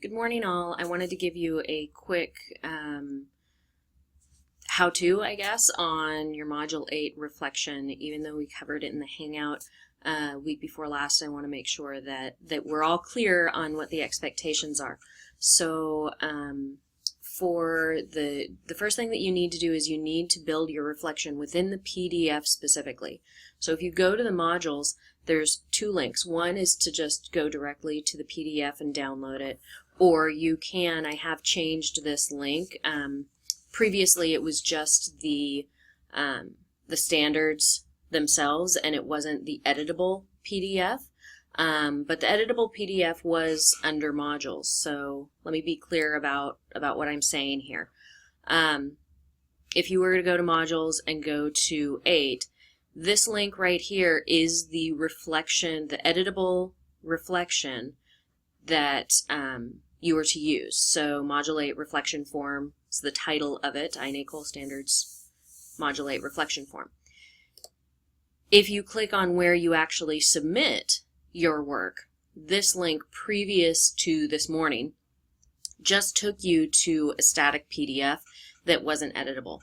Good morning, all. I wanted to give you a quick how-to, I guess, on your Module 8 reflection. Even though we covered it in the Hangout week before last, I want to make sure that we're all clear on what the expectations are. So for the first thing that you need to do is you need to build your reflection within the PDF specifically. So if you go to the modules, there's two links. One is to just go directly to the PDF and download it, or you can, I have changed this link. Previously it was just the standards themselves and it wasn't the editable PDF. But the editable PDF was under modules, so let me be clear about what I'm saying here. If you were to go to modules and go to 8, this link right here is the reflection, the editable reflection that you are to use. So Module 8 Reflection Form is the title of it, INA Cole Standards Module 8 Reflection Form. If you click on where you actually submit your work, this link previous to this morning just took you to a static PDF that wasn't editable.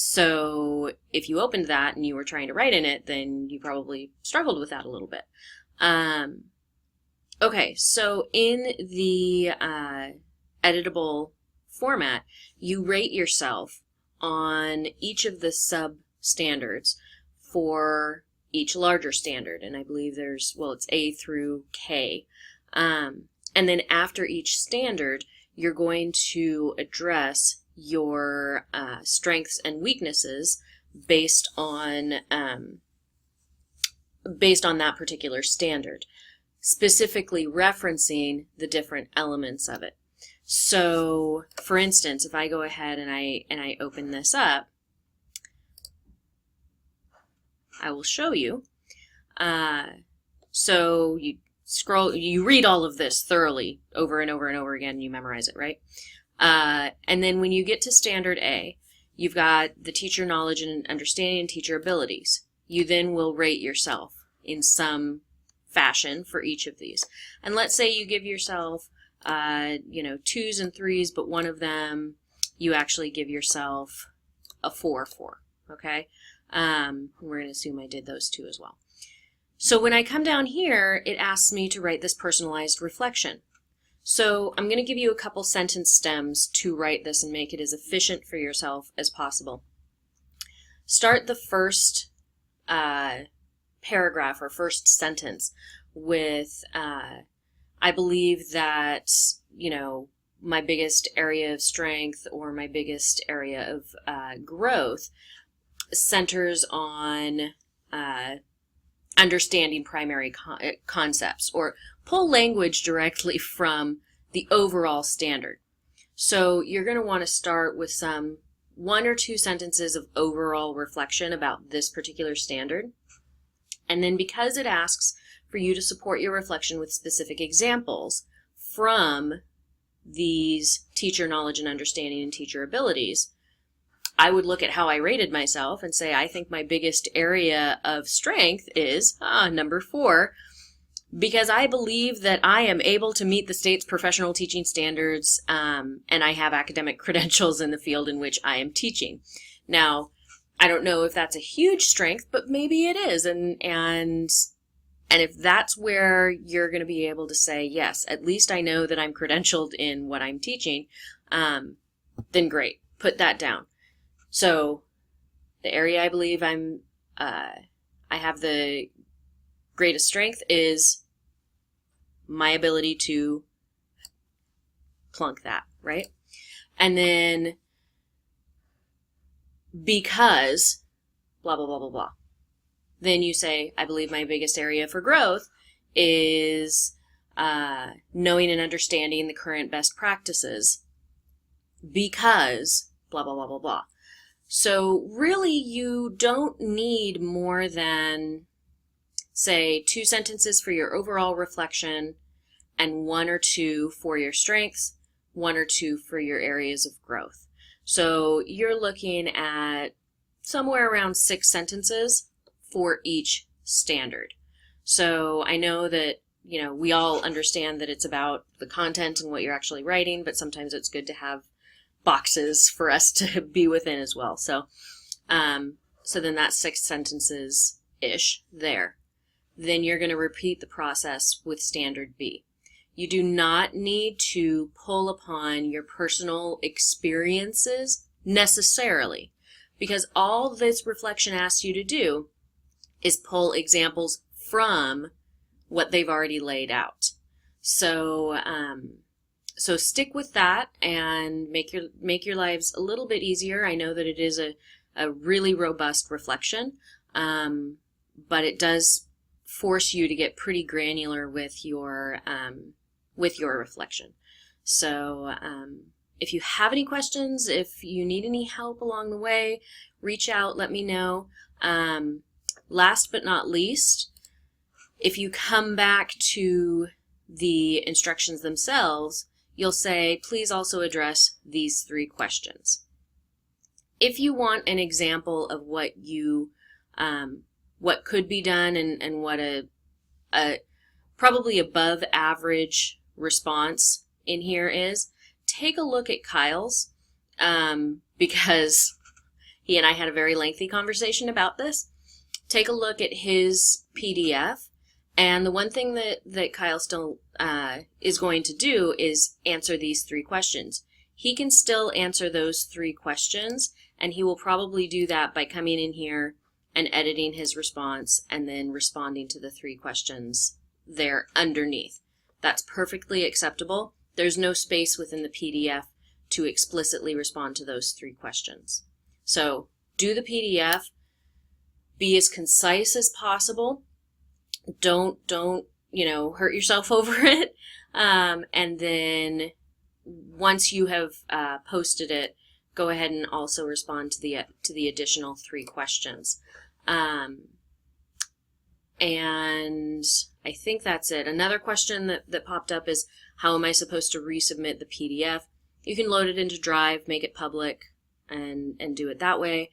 So if you opened that and you were trying to write in it, then you probably struggled with that a little bit. Okay, so in the editable format, you rate yourself on each of the sub-standards for each larger standard, and I believe there's, well, it's A through K. And then after each standard, you're going to address your strengths and weaknesses based on that particular standard, specifically referencing the different elements of it. So, for instance, if I go ahead and I open this up, I will show you. So you scroll, you read all of this thoroughly over and over and over again, and you memorize it, right? And then when you get to Standard A, you've got the teacher knowledge and understanding and teacher abilities. You then will rate yourself in some fashion for each of these. And let's say you give yourself, 2s and 3s, but one of them you actually give yourself a 4 for, okay? We're going to assume I did those two as well. So when I come down here, it asks me to write this personalized reflection. So I'm going to give you a couple sentence stems to write this and make it as efficient for yourself as possible. Start the first paragraph or first sentence with, I believe that, my biggest area of strength or my biggest area of growth centers on understanding primary concepts, or pull language directly from the overall standard. So you're going to want to start with some 1 or 2 sentences of overall reflection about this particular standard. And then because it asks for you to support your reflection with specific examples from these teacher knowledge and understanding and teacher abilities, I would look at how I rated myself and say, I think my biggest area of strength is number 4, because I believe that I am able to meet the state's professional teaching standards, and I have academic credentials in the field in which I am teaching. Now, I don't know if that's a huge strength, but maybe it is, and if that's where you're going to be able to say, yes, at least I know that I'm credentialed in what I'm teaching, then great, put that down. So the area I believe I have the greatest strength is my ability to plunk that, right? And then because blah, blah, blah, blah, blah. Then you say, I believe my biggest area for growth is knowing and understanding the current best practices because blah, blah, blah, blah, blah. So really you don't need more than, say, 2 sentences for your overall reflection and 1 or 2 for your strengths, 1 or 2 for your areas of growth. So you're looking at somewhere around 6 sentences for each standard. So I know that we all understand that it's about the content and what you're actually writing, but sometimes it's good to have boxes for us to be within as well. So, so then that's 6 sentences-ish there. Then you're going to repeat the process with standard B. You do not need to pull upon your personal experiences necessarily, because all this reflection asks you to do is pull examples from what they've already laid out. So, so stick with that and make your lives a little bit easier. I know that it is a really robust reflection, but it does force you to get pretty granular with your reflection. So, if you have any questions, if you need any help along the way, reach out, let me know. Last but not least, if you come back to the instructions themselves, you'll say, please also address these 3 questions. If you want an example of what could be done and what a probably above average response in here is, take a look at Kyle's, because he and I had a very lengthy conversation about this. Take a look at his PDF, and the one thing that Kyle still is going to do is answer these 3 questions. He can still answer those 3 questions, and he will probably do that by coming in here and editing his response and then responding to the 3 questions there underneath. That's perfectly acceptable. There's no space within the PDF to explicitly respond to those 3 questions. So do the PDF, be as concise as possible. Don't hurt yourself over it. And then once you have posted it, go ahead and also respond to the additional 3 questions. And I think that's it. Another question that popped up is, how am I supposed to resubmit the PDF? You can load it into Drive, make it public, and do it that way,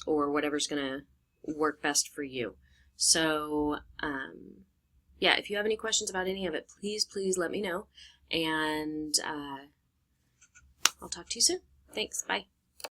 or whatever's going to work best for you. So, yeah, if you have any questions about any of it, please let me know, and I'll talk to you soon. Thanks. Bye.